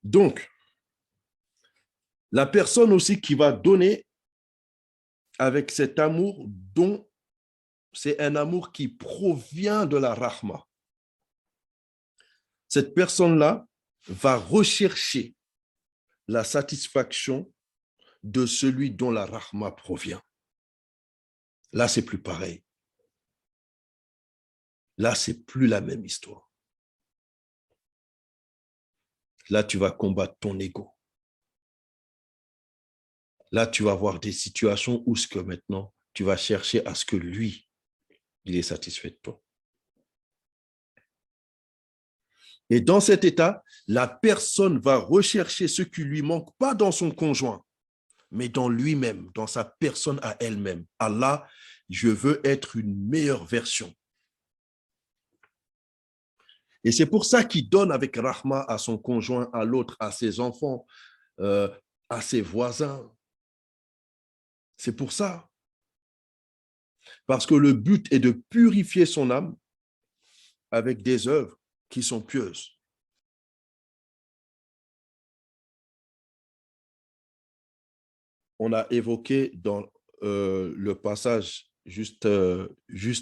Donc, la personne aussi qui va donner avec cet amour dont c'est un amour qui provient de la rahma. Cette personne-là va rechercher la satisfaction de celui dont la rahma provient. Là, c'est plus pareil. Là, c'est plus la même histoire. Là, tu vas combattre ton ego. Là, tu vas avoir des situations où ce que maintenant, tu vas chercher à ce que lui, il est satisfait de toi. Et dans cet état, la personne va rechercher ce qui lui manque, pas dans son conjoint, mais dans lui-même, dans sa personne à elle-même. Allah, je veux être une meilleure version. Et c'est pour ça qu'il donne avec rahma à son conjoint, à l'autre, à ses enfants, à ses voisins. C'est pour ça. Parce que le but est de purifier son âme avec des œuvres qui sont pieuses. On a évoqué dans le passage juste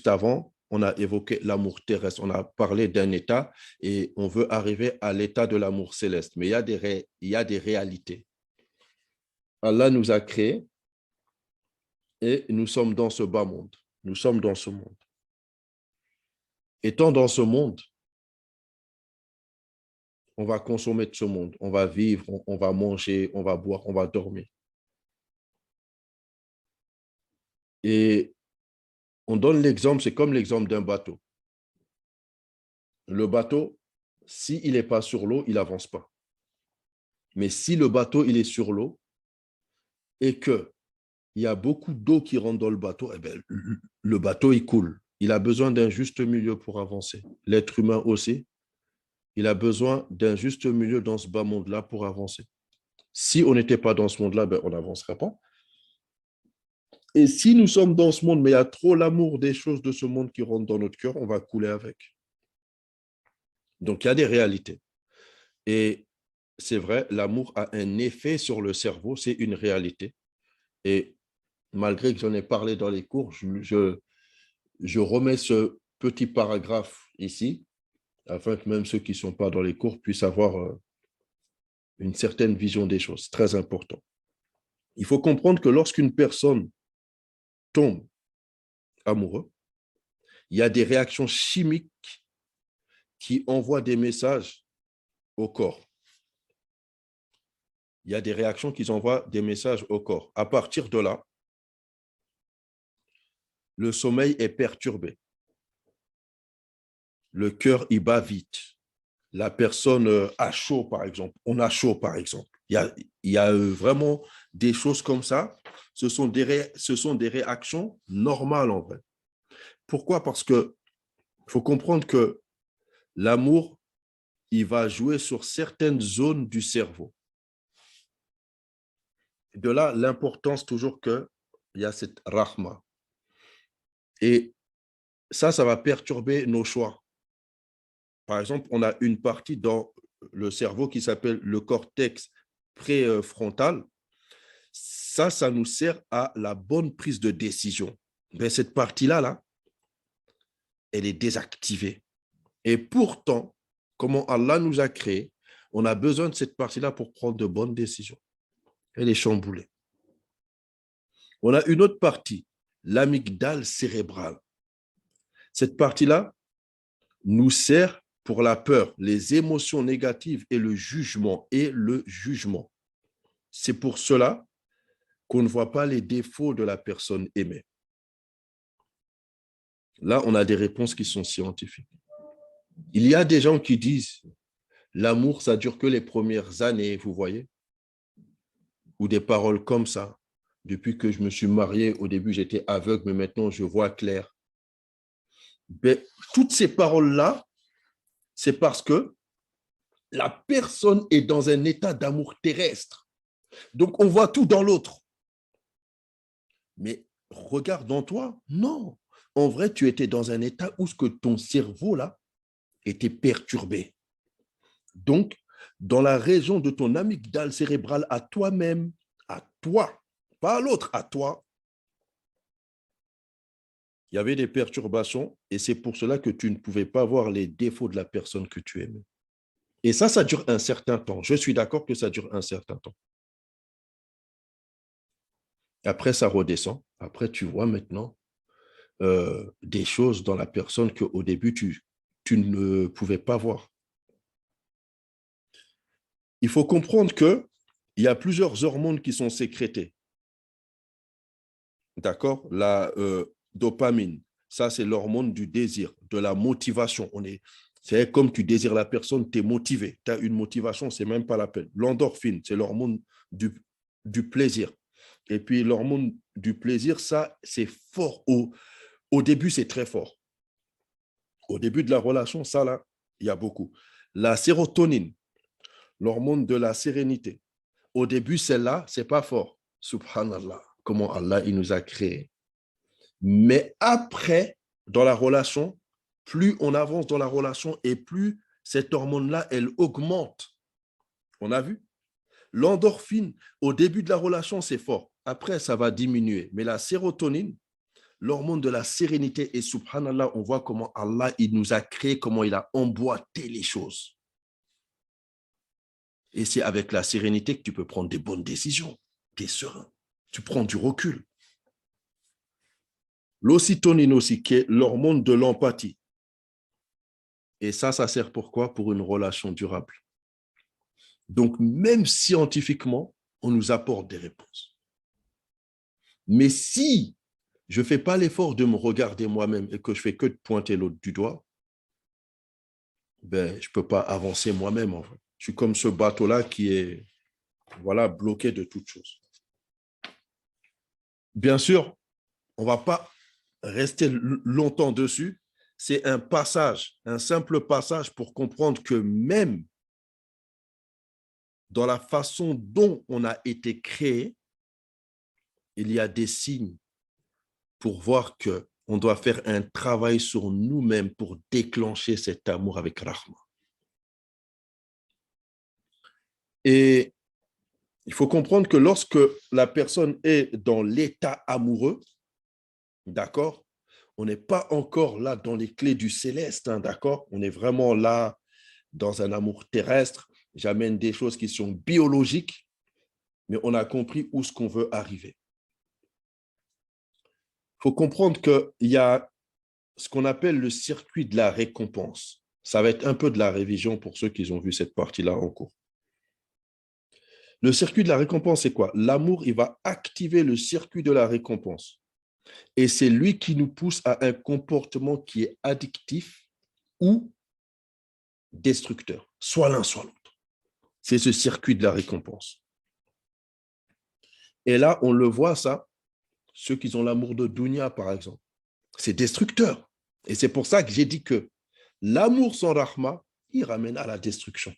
avant, on a évoqué l'amour terrestre. On a parlé d'un état et on veut arriver à l'état de l'amour céleste. Mais il y a des réalités. Allah nous a créés et nous sommes dans ce bas monde. Nous sommes dans ce monde. Étant dans ce monde, on va consommer de ce monde. On va vivre, on va manger, on va boire, on va dormir. Et on donne l'exemple, c'est comme l'exemple d'un bateau. Le bateau, s'il n'est pas sur l'eau, il n'avance pas. Mais si le bateau il est sur l'eau et qu'il y a beaucoup d'eau qui rentre dans le bateau, eh bien, le bateau il coule. Il a besoin d'un juste milieu pour avancer. L'être humain aussi, il a besoin d'un juste milieu dans ce bas monde-là pour avancer. Si on n'était pas dans ce monde-là, ben, on n'avancerait pas. Et si nous sommes dans ce monde, mais il y a trop l'amour des choses de ce monde qui rentrent dans notre cœur, on va couler avec. Donc, il y a des réalités. Et c'est vrai, l'amour a un effet sur le cerveau, c'est une réalité. Et malgré que j'en ai parlé dans les cours, je remets ce petit paragraphe ici, afin que même ceux qui ne sont pas dans les cours puissent avoir une certaine vision des choses. Très important. Il faut comprendre que lorsqu'une personne tombe amoureux, il y a des réactions chimiques qui envoient des messages au corps. Il y a des réactions qui envoient des messages au corps. À partir de là, le sommeil est perturbé. Le cœur, il bat vite. La personne a chaud, par exemple. On a chaud, par exemple. Il y a vraiment des choses comme ça. Ce sont des réactions normales, en vrai. Pourquoi? Parce qu'il faut comprendre que l'amour, il va jouer sur certaines zones du cerveau. De là, l'importance toujours qu'il y a cette rahma. Et ça va perturber nos choix. Par exemple, on a une partie dans le cerveau qui s'appelle le cortex préfrontal. Ça nous sert à la bonne prise de décision. Mais cette partie-là, là, elle est désactivée. Et pourtant, comment Allah nous a créés, on a besoin de cette partie-là pour prendre de bonnes décisions. Elle est chamboulée. On a une autre partie, l'amygdale cérébrale. Cette partie-là nous sert pour la peur, les émotions négatives et le jugement. C'est pour cela qu'on ne voit pas les défauts de la personne aimée. Là, on a des réponses qui sont scientifiques. Il y a des gens qui disent l'amour, ça dure que les premières années, vous voyez, ou des paroles comme ça. Depuis que je me suis marié, au début, j'étais aveugle, mais maintenant, je vois clair. Mais toutes ces paroles-là, c'est parce que la personne est dans un état d'amour terrestre. Donc, on voit tout dans l'autre. Mais regarde en toi, non. En vrai, tu étais dans un état où ce que ton cerveau, là, était perturbé. Donc, dans la région de ton amygdale cérébrale à toi-même, à toi, pas à l'autre, à toi. Il y avait des perturbations et c'est pour cela que tu ne pouvais pas voir les défauts de la personne que tu aimais. Et ça dure un certain temps. Je suis d'accord que ça dure un certain temps. Après, ça redescend. Après, tu vois maintenant des choses dans la personne qu'au début, tu ne pouvais pas voir. Il faut comprendre qu'il y a plusieurs hormones qui sont sécrétées. D'accord? La dopamine, ça, c'est l'hormone du désir, de la motivation. C'est comme tu désires la personne, tu es motivé. Tu as une motivation, c'est même pas la peine. L'endorphine, c'est l'hormone du plaisir. Et puis, l'hormone du plaisir, ça, c'est fort. Au début, c'est très fort. Au début de la relation, ça, là, il y a beaucoup. La sérotonine, l'hormone de la sérénité. Au début, celle-là, c'est pas fort. Subhanallah, comment Allah, il nous a créés. Mais après, dans la relation, plus on avance dans la relation et plus cette hormone-là, elle augmente. On a vu? L'endorphine, au début de la relation, c'est fort. Après, ça va diminuer. Mais la sérotonine, l'hormone de la sérénité, et subhanallah, on voit comment Allah, il nous a créé, comment il a emboîté les choses. Et c'est avec la sérénité que tu peux prendre des bonnes décisions. Tu es serein. Tu prends du recul. L'ocytonine aussi, qui est l'hormone de l'empathie. Et ça sert pour quoi? Pour une relation durable. Donc, même scientifiquement, on nous apporte des réponses. Mais si je ne fais pas l'effort de me regarder moi-même et que je fais que de pointer l'autre du doigt, ben, je ne peux pas avancer moi-même. En fait. Je suis comme ce bateau-là qui est bloqué de toutes choses. Bien sûr, on ne va pas rester longtemps dessus. C'est un passage, un simple passage pour comprendre que même dans la façon dont on a été créé, il y a des signes pour voir qu'on doit faire un travail sur nous-mêmes pour déclencher cet amour avec Rahma. Et il faut comprendre que lorsque la personne est dans l'état amoureux, d'accord, on n'est pas encore là dans les clés du céleste, hein, d'accord, on est vraiment là dans un amour terrestre. J'amène des choses qui sont biologiques, mais on a compris où ce qu'on veut arriver. Il faut comprendre qu'il y a ce qu'on appelle le circuit de la récompense. Ça va être un peu de la révision pour ceux qui ont vu cette partie-là en cours. Le circuit de la récompense, c'est quoi? L'amour, il va activer le circuit de la récompense. Et c'est lui qui nous pousse à un comportement qui est addictif ou destructeur, soit l'un, soit l'autre. C'est ce circuit de la récompense. Et là, on le voit, ça, ceux qui ont l'amour de Dunya, par exemple. C'est destructeur. Et c'est pour ça que j'ai dit que l'amour sans rahma, il ramène à la destruction.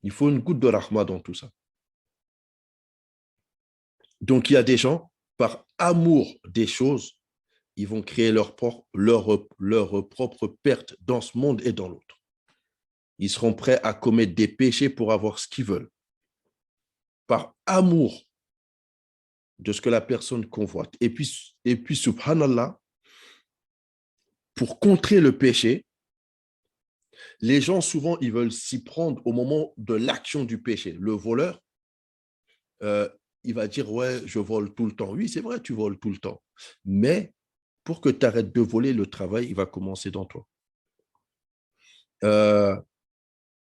Il faut une goutte de rahma dans tout ça. Donc, il y a des gens, par amour des choses, ils vont créer leur propre perte dans ce monde et dans l'autre. Ils seront prêts à commettre des péchés pour avoir ce qu'ils veulent. Par amour de ce que la personne convoite. Et puis subhanallah, pour contrer le péché, les gens, souvent, ils veulent s'y prendre au moment de l'action du péché. Le voleur, il va dire, ouais, je vole tout le temps. Oui, c'est vrai, tu voles tout le temps. Mais pour que tu arrêtes de voler, le travail, il va commencer dans toi.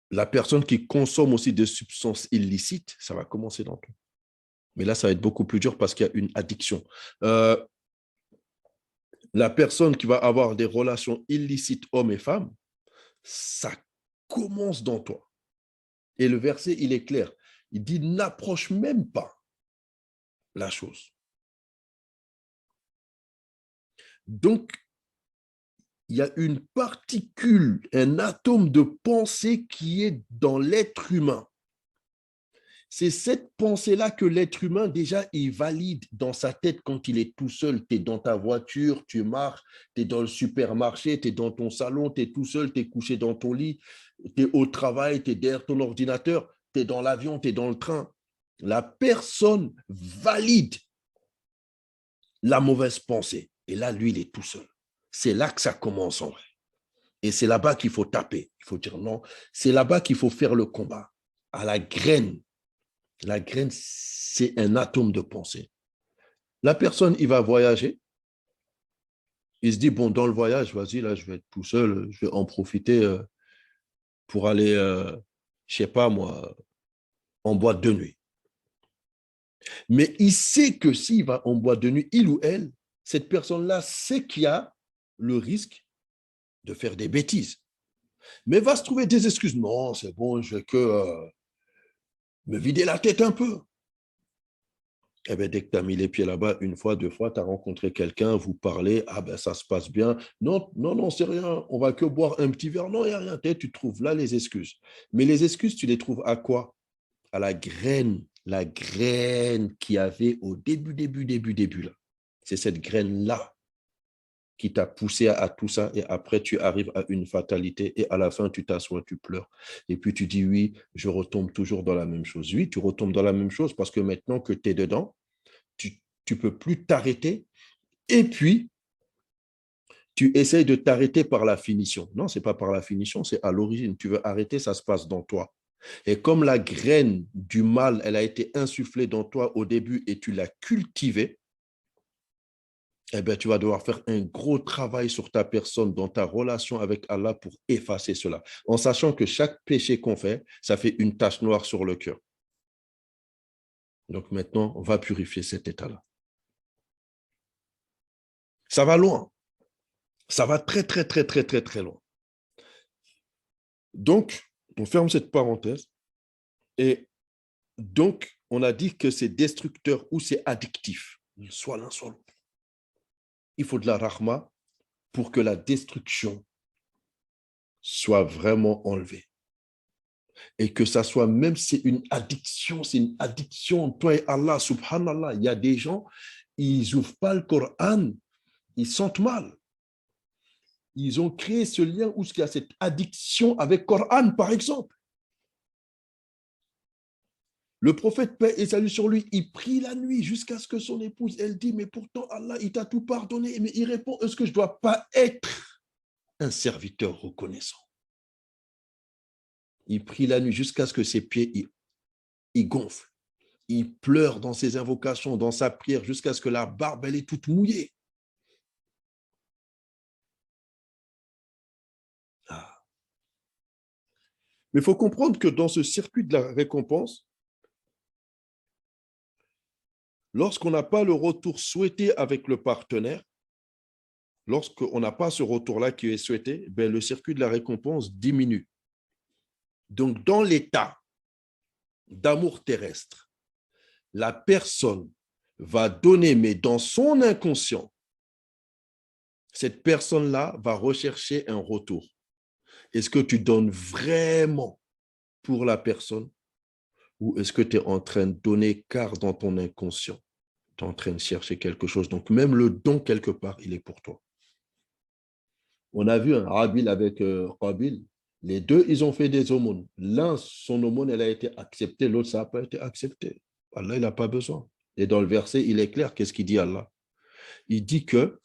La personne qui consomme aussi des substances illicites, ça va commencer dans toi. Mais là, ça va être beaucoup plus dur parce qu'il y a une addiction. La personne qui va avoir des relations illicites hommes et femmes, ça commence dans toi. Et le verset, il est clair. Il dit, n'approche même pas la chose. Donc, il y a une particule, un atome de pensée qui est dans l'être humain. C'est cette pensée-là que l'être humain, déjà, il valide dans sa tête quand il est tout seul. Tu es dans ta voiture, tu marches, tu es dans le supermarché, tu es dans ton salon, tu es tout seul, tu es couché dans ton lit, tu es au travail, tu es derrière ton ordinateur, tu es dans l'avion, tu es dans le train. La personne valide la mauvaise pensée. Et là, lui, il est tout seul. C'est là que ça commence en vrai. Et c'est là-bas qu'il faut taper. Il faut dire non. C'est là-bas qu'il faut faire le combat. À la graine. La graine, c'est un atome de pensée. La personne, il va voyager. Il se dit, bon, dans le voyage, vas-y, là, je vais être tout seul. Je vais en profiter pour aller, je ne sais pas moi, en boîte de nuit. Mais il sait que s'il va en boîte de nuit, il ou elle, cette personne-là sait qu'il y a le risque de faire des bêtises. Mais va se trouver des excuses. Non, c'est bon, je vais que me vider la tête un peu. Eh bien, dès que tu as mis les pieds là-bas, une fois, deux fois, tu as rencontré quelqu'un, vous parlez, ah ben ça se passe bien. Non, non, non, c'est rien, on va que boire un petit verre. Non, il n'y a rien. Tu trouves là les excuses. Mais les excuses, tu les trouves à quoi? À la graine qu'il y avait au début là. C'est cette graine-là qui t'a poussé à tout ça et après tu arrives à une fatalité et à la fin tu t'assois, tu pleures et puis tu dis oui, je retombe toujours dans la même chose. Oui, tu retombes dans la même chose parce que maintenant que tu es dedans, tu ne peux plus t'arrêter et puis tu essayes de t'arrêter par la finition. Non, ce n'est pas par la finition, c'est à l'origine. Tu veux arrêter, ça se passe dans toi. Et comme la graine du mal, elle a été insufflée dans toi au début et tu l'as cultivée, eh bien, tu vas devoir faire un gros travail sur ta personne, dans ta relation avec Allah pour effacer cela. En sachant que chaque péché qu'on fait, ça fait une tache noire sur le cœur. Donc maintenant, on va purifier cet état-là. Ça va loin. Ça va très, très, très, très, très, très loin. Donc, on ferme cette parenthèse. Et donc, on a dit que c'est destructeur ou c'est addictif. Soit l'un, soit l'autre. Il faut de la rahma pour que la destruction soit vraiment enlevée. Et que ça soit, même si c'est une addiction, toi et Allah, subhanallah, il y a des gens, ils n'ouvrent pas le Coran, ils sentent mal. Ils ont créé ce lien où il y a cette addiction avec le Coran, par exemple. Le prophète, paix et salut sur lui, il prie la nuit jusqu'à ce que son épouse, elle dit, mais pourtant Allah, il t'a tout pardonné. Mais il répond, est-ce que je ne dois pas être un serviteur reconnaissant? Il prie la nuit jusqu'à ce que ses pieds ils gonflent. Il pleure dans ses invocations, dans sa prière, jusqu'à ce que la barbe, elle est toute mouillée. Ah. Mais il faut comprendre que dans ce circuit de la récompense, lorsqu'on n'a pas le retour souhaité avec le partenaire, lorsqu'on n'a pas ce retour-là qui est souhaité, ben le circuit de la récompense diminue. Donc, dans l'état d'amour terrestre, la personne va donner, mais dans son inconscient, cette personne-là va rechercher un retour. Est-ce que tu donnes vraiment pour la personne ou est-ce que tu es en train de donner car dans ton inconscient, tu es en train de chercher quelque chose. Donc, même le don, quelque part, il est pour toi. On a vu un Habil avec Qabil. Les deux, ils ont fait des aumônes. L'un, son aumône, elle a été acceptée. L'autre, ça n'a pas été accepté. Allah, il n'a pas besoin. Et dans le verset, il est clair. Qu'est-ce qu'il dit Allah? Il dit que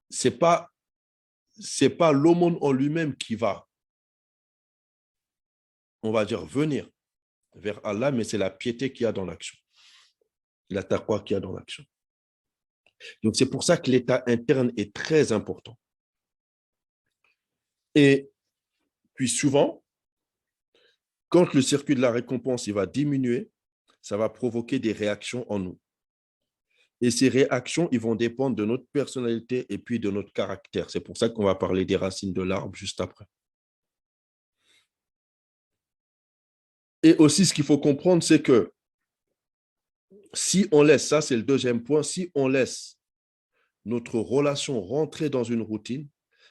ce n'est pas l'aumône en lui-même qui va, on va dire, venir vers Allah, mais c'est la piété qu'il y a dans l'action. La taqwa qu'il y a dans l'action. Donc, c'est pour ça que l'état interne est très important. Et puis souvent, quand le circuit de la récompense il va diminuer, ça va provoquer des réactions en nous. Et ces réactions, ils vont dépendre de notre personnalité et puis de notre caractère. C'est pour ça qu'on va parler des racines de l'arbre juste après. Et aussi, ce qu'il faut comprendre, c'est que si on laisse, ça c'est le deuxième point, si on laisse notre relation rentrer dans une routine,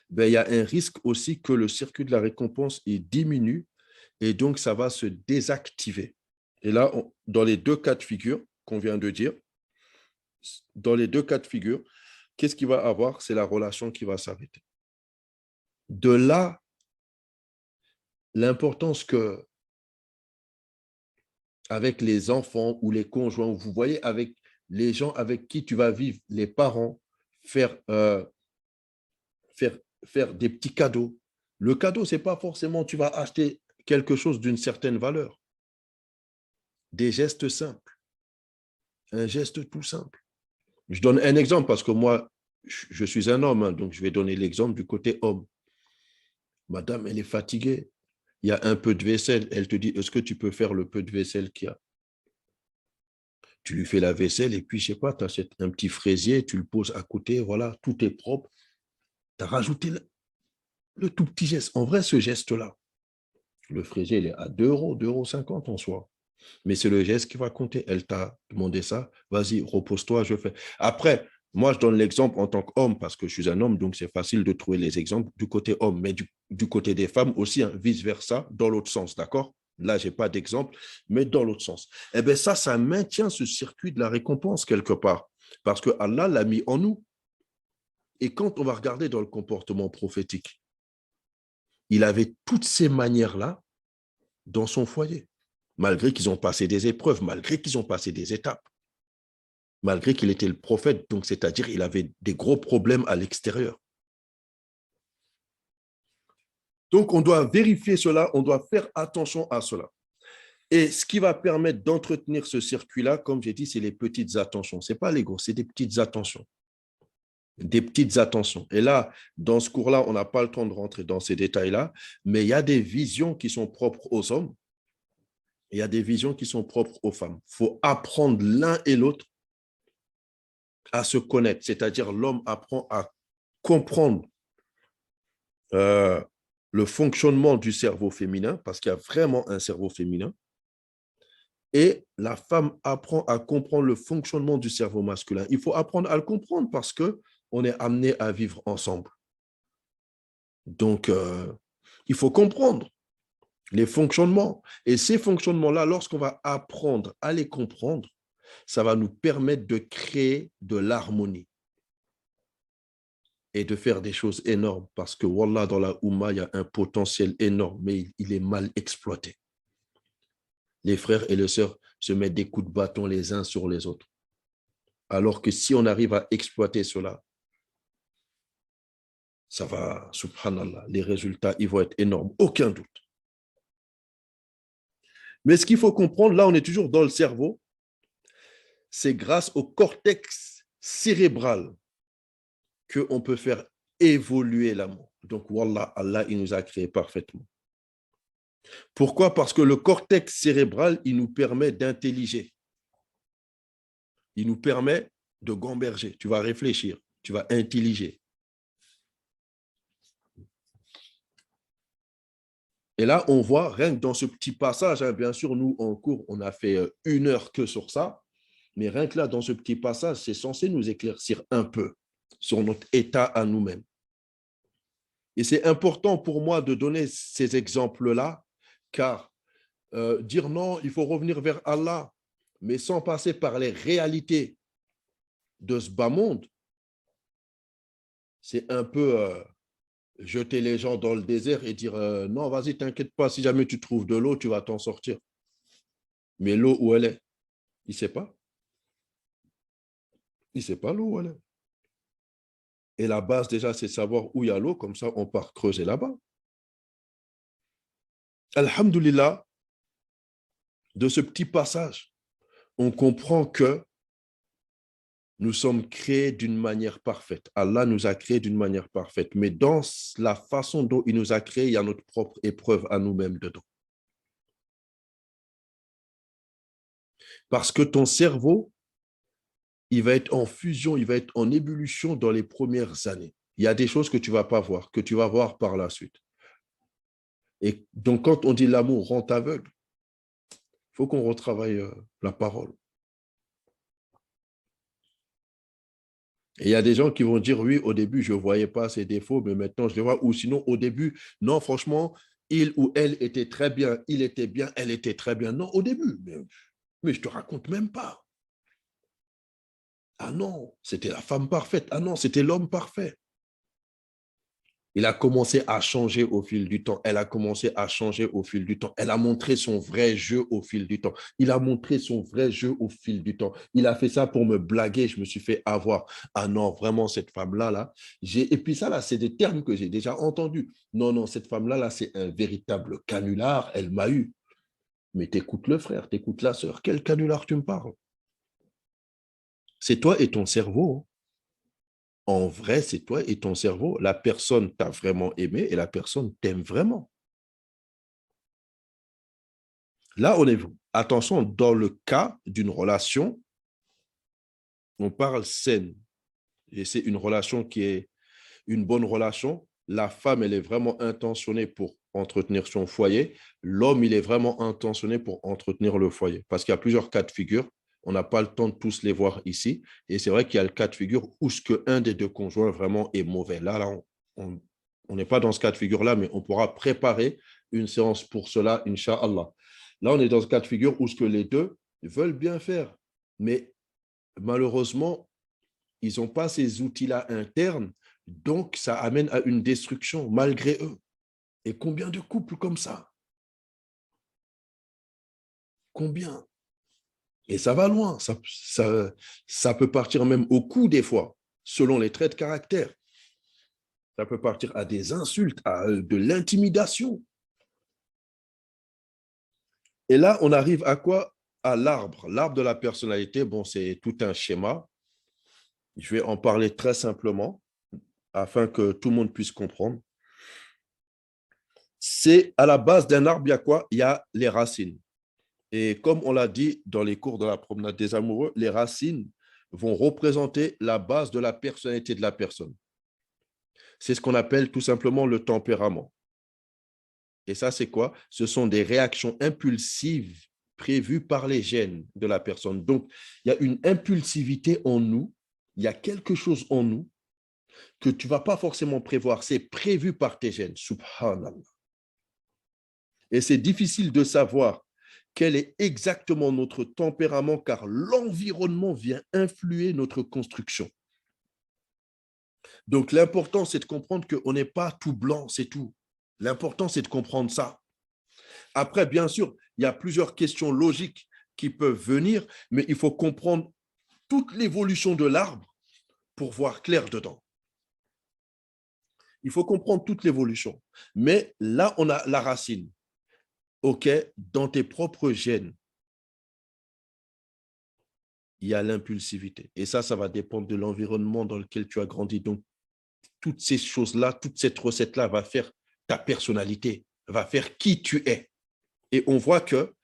ben, il y a un risque aussi que le circuit de la récompense il diminue et donc ça va se désactiver. Et là, dans les deux cas de figure qu'on vient de dire, dans les deux cas de figure, qu'est-ce qu'il va avoir? C'est la relation qui va s'arrêter. De là, l'importance que, avec les enfants ou les conjoints, vous voyez, avec les gens avec qui tu vas vivre, les parents, faire, faire, faire des petits cadeaux. Le cadeau, ce n'est pas forcément tu vas acheter quelque chose d'une certaine valeur. Des gestes simples, un geste tout simple. Je donne un exemple parce que moi, je suis un homme, hein, donc je vais donner l'exemple du côté homme. Madame, elle est fatiguée. Il y a un peu de vaisselle. Elle te dit, est-ce que tu peux faire le peu de vaisselle qu'il y a? Tu lui fais la vaisselle et puis, je ne sais pas, tu achètes un petit fraisier, tu le poses à côté, voilà, tout est propre. Tu as rajouté le tout petit geste. En vrai, ce geste-là, le fraisier, il est à 2 euros, 2,50 € en soi. Mais c'est le geste qui va compter. Elle t'a demandé ça, vas-y, repose-toi, je fais. Après, moi, je donne l'exemple en tant qu'homme parce que je suis un homme, donc c'est facile de trouver les exemples du côté homme, mais du côté des femmes aussi, hein, vice-versa, dans l'autre sens, d'accord? Là, je n'ai pas d'exemple, mais dans l'autre sens. Eh bien, ça maintient ce circuit de la récompense quelque part, parce que Allah l'a mis en nous. Et quand on va regarder dans le comportement prophétique, il avait toutes ces manières-là dans son foyer, malgré qu'ils ont passé des épreuves, malgré qu'ils ont passé des étapes, malgré qu'il était le prophète, donc c'est-à-dire il avait des gros problèmes à l'extérieur. Donc on doit vérifier cela, on doit faire attention à cela. Et ce qui va permettre d'entretenir ce circuit-là, comme j'ai dit, c'est les petites attentions. Ce n'est pas l'ego, c'est des petites attentions. Des petites attentions. Et là, dans ce cours-là, on n'a pas le temps de rentrer dans ces détails-là, mais il y a des visions qui sont propres aux hommes, il y a des visions qui sont propres aux femmes. Il faut apprendre l'un et l'autre à se connaître, c'est-à-dire l'homme apprend à comprendre euh, le fonctionnement du cerveau féminin, parce qu'il y a vraiment un cerveau féminin, et la femme apprend à comprendre le fonctionnement du cerveau masculin. Il faut apprendre à le comprendre parce qu'on est amené à vivre ensemble. Donc, il faut comprendre les fonctionnements. Et ces fonctionnements-là, lorsqu'on va apprendre à les comprendre, ça va nous permettre de créer de l'harmonie et de faire des choses énormes parce que, wallah, dans la Oumma, il y a un potentiel énorme, mais il est mal exploité. Les frères et les sœurs se mettent des coups de bâton les uns sur les autres. Alors que si on arrive à exploiter cela, ça va, subhanallah, les résultats, ils vont être énormes, aucun doute. Mais ce qu'il faut comprendre, là, on est toujours dans le cerveau, c'est grâce au cortex cérébral qu'on peut faire évoluer l'amour. Donc, wallah, Allah, il nous a créés parfaitement. Pourquoi? Parce que le cortex cérébral, il nous permet d'intelliger. Il nous permet de gamberger. Tu vas réfléchir, tu vas intelliger. Et là, on voit, rien que dans ce petit passage, hein, bien sûr, nous, en cours, on a fait 1 heure que sur ça, mais rien que là, dans ce petit passage, c'est censé nous éclaircir un peu sur notre état à nous-mêmes. Et c'est important pour moi de donner ces exemples-là, car dire non, il faut revenir vers Allah, mais sans passer par les réalités de ce bas monde, c'est un peu jeter les gens dans le désert et dire non, vas-y, t'inquiète pas, si jamais tu trouves de l'eau, tu vas t'en sortir. Mais l'eau, où elle est? Il ne sait pas. Il ne sait pas l'eau où elle est. Et la base, déjà, c'est de savoir où il y a l'eau, comme ça, on part creuser là-bas. Alhamdulillah, de ce petit passage, on comprend que nous sommes créés d'une manière parfaite. Allah nous a créés d'une manière parfaite. Mais dans la façon dont il nous a créés, il y a notre propre épreuve à nous-mêmes dedans. Parce que ton cerveau, il va être en fusion, il va être en ébullition dans les premières années. Il y a des choses que tu ne vas pas voir, que tu vas voir par la suite. Et donc, quand on dit l'amour rend aveugle, il faut qu'on retravaille la parole. Et il y a des gens qui vont dire, oui, au début, je ne voyais pas ces défauts, mais maintenant, je les vois. Ou sinon, au début, non, franchement, il ou elle était très bien, il était bien, elle était très bien. Non, au début, mais je te raconte même pas. Ah non, c'était la femme parfaite. Ah non, c'était l'homme parfait. Il a commencé à changer au fil du temps. Elle a commencé à changer au fil du temps. Elle a montré son vrai jeu au fil du temps. Il a montré son vrai jeu au fil du temps. Il a fait ça pour me blaguer. Je me suis fait avoir. Ah non, vraiment, cette femme-là, là. Et puis ça, là, c'est des termes que j'ai déjà entendus. Non, non, cette femme-là, là, c'est un véritable canular. Elle m'a eu. Mais t'écoutes le frère, t'écoutes la sœur. Quel canular tu me parles? C'est toi et ton cerveau. En vrai, c'est toi et ton cerveau. La personne t'a vraiment aimé et la personne t'aime vraiment. Là, on est, attention, dans le cas d'une relation, on parle saine. Et c'est une relation qui est une bonne relation. La femme, elle est vraiment intentionnée pour entretenir son foyer. L'homme, il est vraiment intentionné pour entretenir le foyer. Parce qu'il y a plusieurs cas de figure. On n'a pas le temps de tous les voir ici. Et c'est vrai qu'il y a le cas de figure où ce que un des deux conjoints vraiment est mauvais. Là, on n'est pas dans ce cas de figure-là, mais on pourra préparer une séance pour cela, Inch'Allah. Là, on est dans ce cas de figure où ce que les deux veulent bien faire. Mais malheureusement, ils n'ont pas ces outils-là internes, donc ça amène à une destruction malgré eux. Et combien de couples comme ça? Combien? Et ça va loin, ça peut partir même au coup des fois, selon les traits de caractère. Ça peut partir à des insultes, à de l'intimidation. Et là, on arrive à quoi? À l'arbre. L'arbre de la personnalité, bon, c'est tout un schéma. Je vais en parler très simplement afin que tout le monde puisse comprendre. C'est à la base d'un arbre, il y a quoi? Il y a les racines. Et comme on l'a dit dans les cours de la promenade des amoureux, les racines vont représenter la base de la personnalité de la personne. C'est ce qu'on appelle tout simplement le tempérament. Et ça, c'est quoi? Ce sont des réactions impulsives prévues par les gènes de la personne. Donc, il y a une impulsivité en nous, il y a quelque chose en nous que tu ne vas pas forcément prévoir. C'est prévu par tes gènes. Subhanallah. Et c'est difficile de savoir quel est exactement notre tempérament, car l'environnement vient influer notre construction. Donc, l'important, c'est de comprendre qu'on n'est pas tout blanc, c'est tout. L'important, c'est de comprendre ça. Après, bien sûr, il y a plusieurs questions logiques qui peuvent venir, mais il faut comprendre toute l'évolution de l'arbre pour voir clair dedans. Il faut comprendre toute l'évolution. Mais là, on a la racine. OK, dans tes propres gènes, il y a l'impulsivité. Et ça va dépendre de l'environnement dans lequel tu as grandi. Donc, toutes ces choses-là, toute cette recette-là va faire ta personnalité, va faire qui tu es. Et on voit que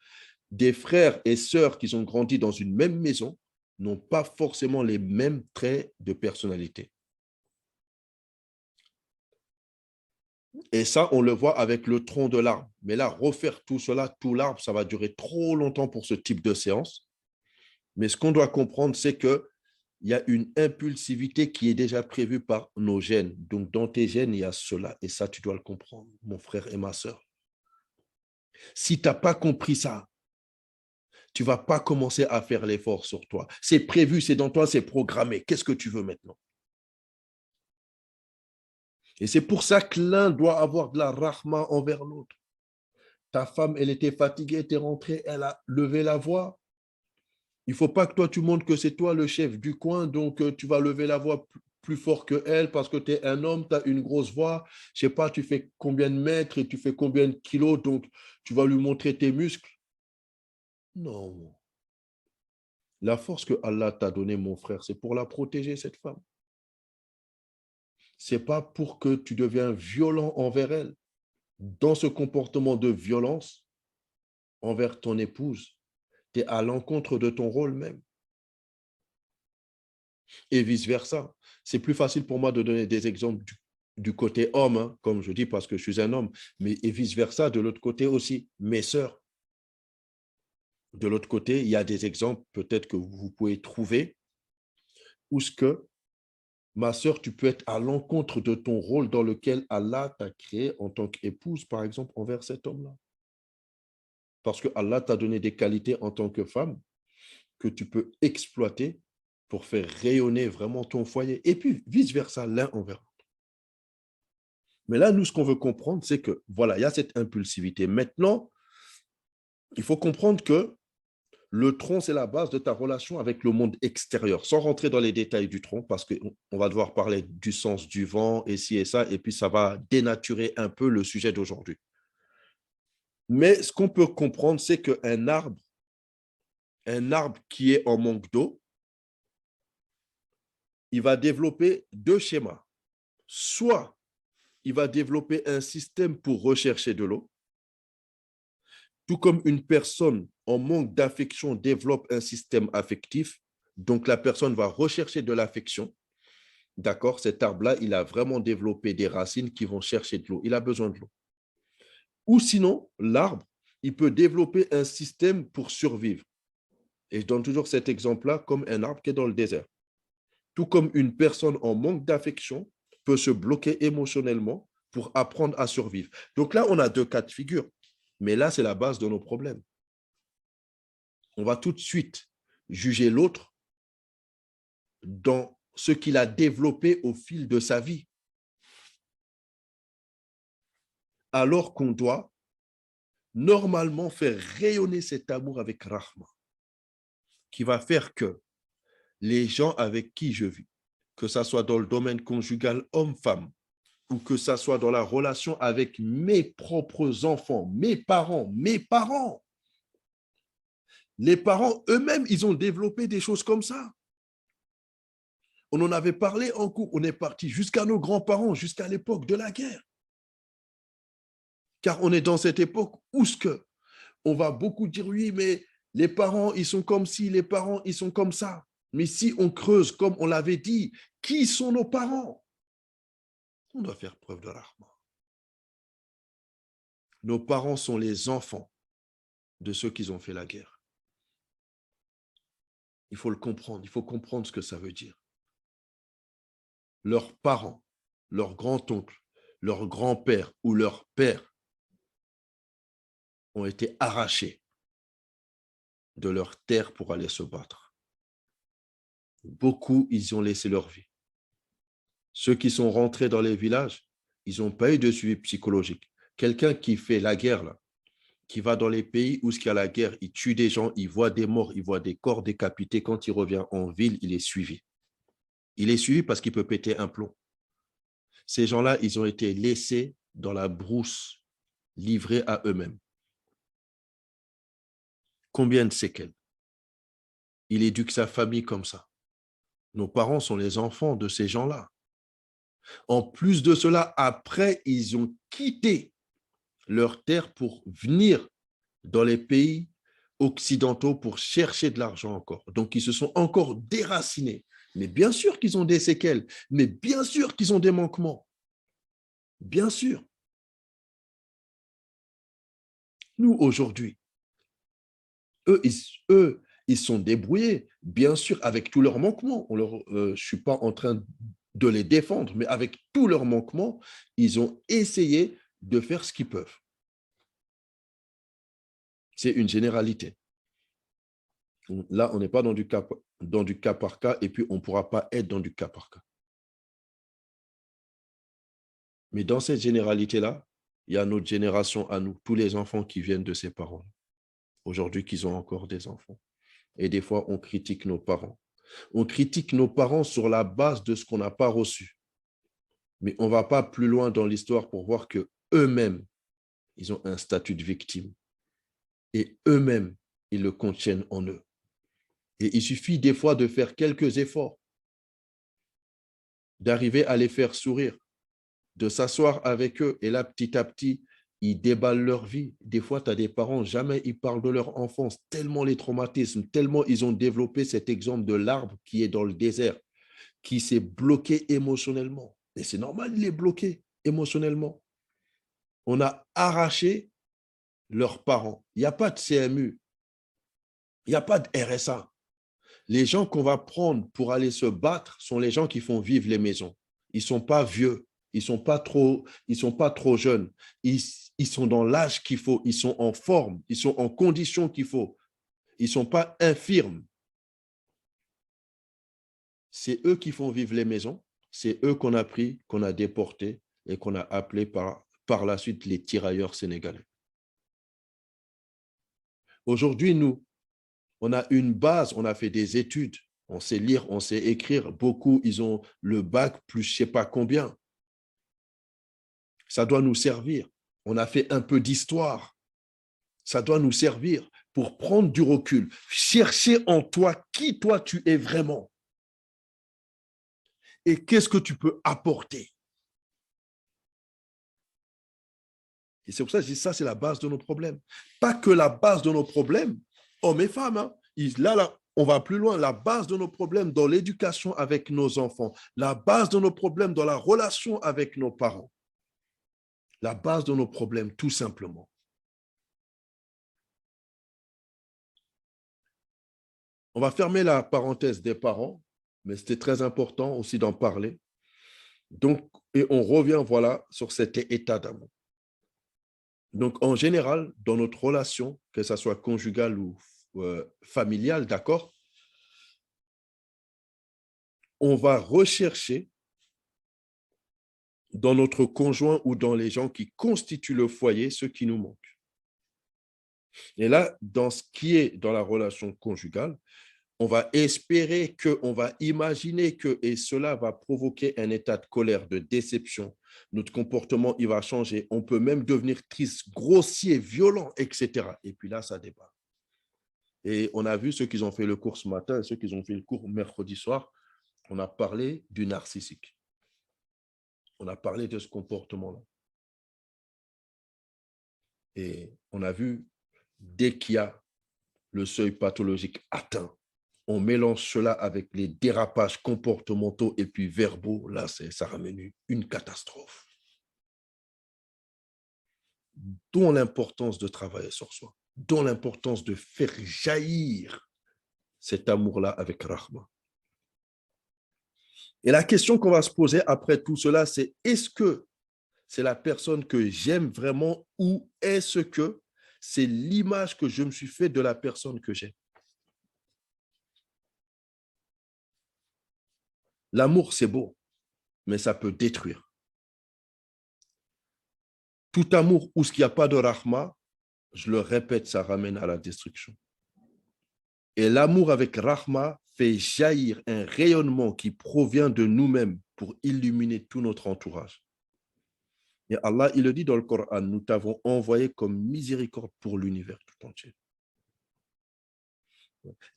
des frères et sœurs qui ont grandi dans une même maison n'ont pas forcément les mêmes traits de personnalité. Et ça, on le voit avec le tronc de l'arbre. Mais là, refaire tout cela, tout l'arbre, ça va durer trop longtemps pour ce type de séance. Mais ce qu'on doit comprendre, c'est que il y a une impulsivité qui est déjà prévue par nos gènes. Donc, dans tes gènes, il y a cela. Et ça, tu dois le comprendre, mon frère et ma sœur. Si tu n'as pas compris ça, tu ne vas pas commencer à faire l'effort sur toi. C'est prévu, c'est dans toi, c'est programmé. Qu'est-ce que tu veux maintenant? Et c'est pour ça que l'un doit avoir de la rahma envers l'autre. Ta femme, elle était fatiguée, tu es rentré, elle a levé la voix. Il ne faut pas que toi, tu montres que c'est toi le chef du coin, donc tu vas lever la voix plus fort que elle parce que tu es un homme, tu as une grosse voix. Je ne sais pas, tu fais combien de mètres et tu fais combien de kilos, donc tu vas lui montrer tes muscles. Non. La force que Allah t'a donnée, mon frère, c'est pour la protéger, cette femme. Ce n'est pas pour que tu deviens violent envers elle. Dans ce comportement de violence envers ton épouse, tu es à l'encontre de ton rôle même. Et vice-versa. C'est plus facile pour moi de donner des exemples du côté homme, hein, comme je dis, parce que je suis un homme, mais et vice-versa, de l'autre côté aussi, mes sœurs. De l'autre côté, il y a des exemples peut-être que vous pouvez trouver où ce que Ma sœur, tu peux être à l'encontre de ton rôle dans lequel Allah t'a créé en tant qu'épouse, par exemple, envers cet homme-là. Parce que Allah t'a donné des qualités en tant que femme que tu peux exploiter pour faire rayonner vraiment ton foyer. Et puis, vice-versa, l'un envers l'autre. Mais là, nous, ce qu'on veut comprendre, c'est que, voilà, il y a cette impulsivité. Maintenant, il faut comprendre que le tronc, c'est la base de ta relation avec le monde extérieur, sans rentrer dans les détails du tronc, parce qu'on va devoir parler du sens du vent, et ci et ça, et puis ça va dénaturer un peu le sujet d'aujourd'hui. Mais ce qu'on peut comprendre, c'est qu'un un arbre qui est en manque d'eau, il va développer deux schémas. Soit il va développer un système pour rechercher de l'eau, tout comme une personne en manque d'affection développe un système affectif, donc la personne va rechercher de l'affection. D'accord, cet arbre-là, il a vraiment développé des racines qui vont chercher de l'eau. Il a besoin de l'eau. Ou sinon, l'arbre, il peut développer un système pour survivre. Et je donne toujours cet exemple-là comme un arbre qui est dans le désert. Tout comme une personne en manque d'affection peut se bloquer émotionnellement pour apprendre à survivre. Donc là, on a deux cas de figure. Mais là, c'est la base de nos problèmes. On va tout de suite juger l'autre dans ce qu'il a développé au fil de sa vie. Alors qu'on doit normalement faire rayonner cet amour avec Rahma, qui va faire que les gens avec qui je vis, que ce soit dans le domaine conjugal homme-femme, ou que ça soit dans la relation avec mes propres enfants, mes parents, les parents eux-mêmes, ils ont développé des choses comme ça. On en avait parlé en cours, on est parti jusqu'à nos grands-parents, jusqu'à l'époque de la guerre. Car on est dans cette époque où ce que on va beaucoup dire, oui, mais les parents, ils sont comme ci, les parents, ils sont comme ça. Mais si on creuse, comme on l'avait dit, qui sont nos parents? On doit faire preuve de rahma. Nos parents sont les enfants de ceux qui ont fait la guerre. Il faut le comprendre, il faut comprendre ce que ça veut dire. Leurs parents, leur grand-oncle, leur grand-père ou leur père ont été arrachés de leur terre pour aller se battre. Beaucoup, ils ont laissé leur vie. Ceux qui sont rentrés dans les villages, ils n'ont pas eu de suivi psychologique. Quelqu'un qui fait la guerre, là, qui va dans les pays où il y a la guerre, il tue des gens, il voit des morts, il voit des corps décapités. Quand il revient en ville, il est suivi. Il est suivi parce qu'il peut péter un plomb. Ces gens-là, ils ont été laissés dans la brousse, livrés à eux-mêmes. Combien de séquelles? Il éduque sa famille comme ça. Nos parents sont les enfants de ces gens-là. En plus de cela, après, ils ont quitté leur terre pour venir dans les pays occidentaux pour chercher de l'argent encore. Donc, ils se sont encore déracinés. Mais bien sûr qu'ils ont des séquelles, mais bien sûr qu'ils ont des manquements. Bien sûr. Nous, aujourd'hui, ils sont débrouillés, bien sûr, avec tous leurs manquements. Je ne suis pas en train de les défendre, mais avec tous leurs manquements, ils ont essayé de faire ce qu'ils peuvent. C'est une généralité. Là, on n'est pas dans du cas par cas, et puis on ne pourra pas être dans du cas par cas. Mais dans cette généralité-là, il y a notre génération à nous, tous les enfants qui viennent de ces parents, aujourd'hui qu'ils ont encore des enfants. Et des fois, on critique nos parents. On critique nos parents sur la base de ce qu'on n'a pas reçu. Mais on ne va pas plus loin dans l'histoire pour voir qu'eux-mêmes, ils ont un statut de victime. Et eux-mêmes, ils le contiennent en eux. Et il suffit des fois de faire quelques efforts, d'arriver à les faire sourire, de s'asseoir avec eux. Et là, petit à petit, ils déballent leur vie. Des fois, tu as des parents, jamais ils parlent de leur enfance, tellement les traumatismes, tellement ils ont développé cet exemple de l'arbre qui est dans le désert, qui s'est bloqué émotionnellement. Et c'est normal, il est bloqué émotionnellement. On a arraché leurs parents. Il n'y a pas de CMU, il n'y a pas de RSA. Les gens qu'on va prendre pour aller se battre sont les gens qui font vivre les maisons. Ils ne sont pas vieux, ils ne sont pas trop jeunes. Ils sont dans l'âge qu'il faut, ils sont en forme, ils sont en condition qu'il faut. Ils ne sont pas infirmes. C'est eux qui font vivre les maisons. C'est eux qu'on a pris, qu'on a déportés et qu'on a appelés par la suite les tirailleurs sénégalais. Aujourd'hui, nous, on a une base, on a fait des études, on sait lire, on sait écrire. Beaucoup, ils ont le bac plus je ne sais pas combien. Ça doit nous servir. On a fait un peu d'histoire. Ça doit nous servir pour prendre du recul. Chercher en toi qui toi tu es vraiment. Et qu'est-ce que tu peux apporter. Et c'est pour ça que je dis ça, c'est la base de nos problèmes. Pas que la base de nos problèmes, hommes et femmes. Hein. Là, on va plus loin. La base de nos problèmes dans l'éducation avec nos enfants. La base de nos problèmes dans la relation avec nos parents. La base de nos problèmes, tout simplement. On va fermer la parenthèse des parents, mais c'était très important aussi d'en parler. Donc, et on revient, voilà, sur cet état d'amour. Donc, en général, dans notre relation, que ce soit conjugale ou familiale, d'accord, on va rechercher dans notre conjoint ou dans les gens qui constituent le foyer ce qui nous manque. Et là, dans ce qui est dans la relation conjugale, on va espérer que, on va imaginer que, et cela va provoquer un état de colère, de déception. Notre comportement, il va changer. On peut même devenir triste, grossier, violent, etc. Et puis là, ça débat. Et on a vu ceux qui ont fait le cours ce matin et ceux qui ont fait le cours mercredi soir. On a parlé du narcissique. On a parlé de ce comportement-là. Et on a vu, dès qu'il y a le seuil pathologique atteint, on mélange cela avec les dérapages comportementaux et puis verbaux, là, ça ramène une catastrophe. D'où l'importance de travailler sur soi, d'où l'importance de faire jaillir cet amour-là avec Rahma. Et la question qu'on va se poser après tout cela, c'est est-ce que c'est la personne que j'aime vraiment ou est-ce que c'est l'image que je me suis fait de la personne que j'aime? L'amour, c'est beau, mais ça peut détruire. Tout amour où il n'y a pas de rahma, je le répète, ça ramène à la destruction. Et l'amour avec rahma fait jaillir un rayonnement qui provient de nous-mêmes pour illuminer tout notre entourage. Et Allah, il le dit dans le Coran, nous t'avons envoyé comme miséricorde pour l'univers tout entier.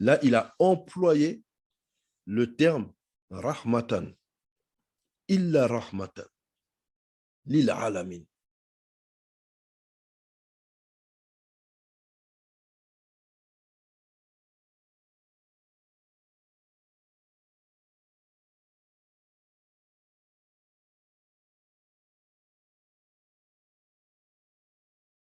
Là, il a employé le terme rahmatan, illa rahmatan, lil alamin.